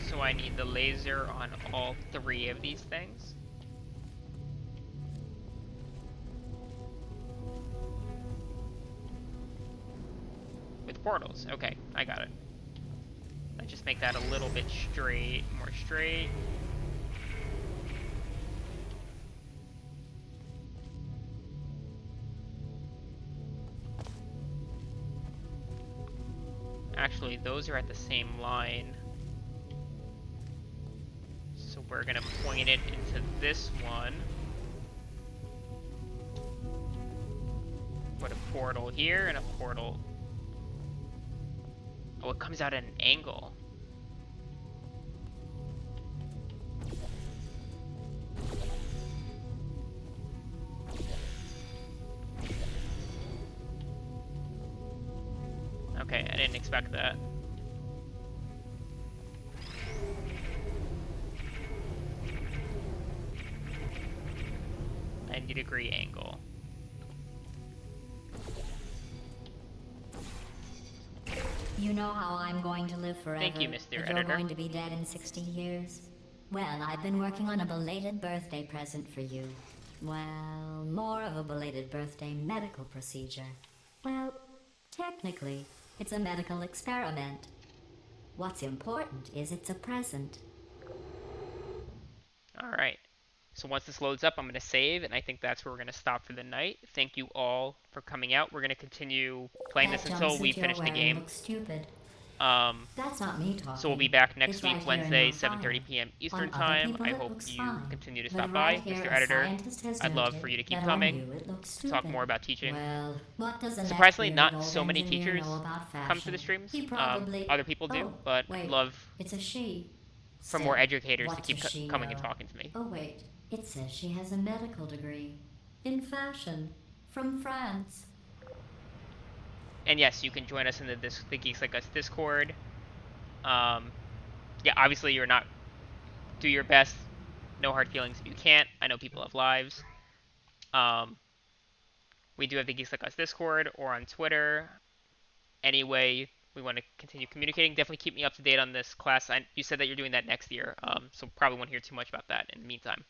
So I need the laser on all 3 of these things. With portals. Okay, I got it. I just make that a little bit straight, more straight. Actually, those are at the same line. So we're gonna point it into this one. Put a portal here and a portal. Oh, it comes out at an angle. Okay, I didn't expect that. 90-degree angle. You know how I'm going to live forever. Thank you, Mr. But Editor. you're going to be dead in 60 years. Well, I've been working on a belated birthday present for you. Well, more of a belated birthday medical procedure. Well, technically, it's a medical experiment. What's important is it's a present. Alright. So once this loads up, I'm going to save, and I think that's where we're going to stop for the night. Thank you all for coming out. We're going to continue playing this That until jumpsuit we you're finish the wearing game. looks stupid. Um, That's not me talking. so we'll be back next It's week, right here in Wednesday, your file. 7:30 p.m. Eastern On other Time. people, I it hope looks you fine. continue to But stop right by, here, Mr. a Editor. scientist has I'd love noted for you to keep that on coming. you it looks Talk stupid. more about teaching. Well, what does a Surprisingly, neck-bearded not old so many engineer teachers know about come to the fashion? streams. He probably... Other people do, Oh, but wait, I'd love it's a she. for more Still, educators to what keep does she coming and know? talking to me. Oh wait, it says she has a medical degree. In fashion. From France. And yes, you can join us in the Geeks Like Us Discord. Yeah, obviously you're not... Do your best. No hard feelings if you can't. I know people have lives. We do have the Geeks Like Us Discord or on Twitter. Anyway, we want to continue communicating. Definitely keep me up to date on this class. You said that you're doing that next year, so probably won't hear too much about that in the meantime.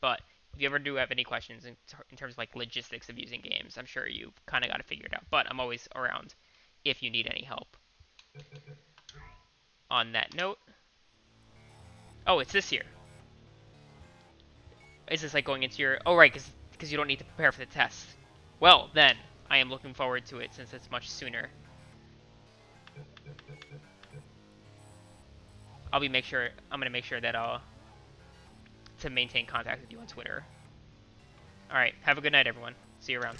But if you ever do have any questions in terms of like logistics of using games, I'm sure you kind of got it figured out. But I'm always around if you need any help. On that note, oh, it's this year. Is this like going into your... Oh, right, because you don't need to prepare for the test. Well, then, I am looking forward to it since it's much sooner. I'm gonna make sure that to maintain contact with you on Twitter. Alright, have a good night, everyone. See you around.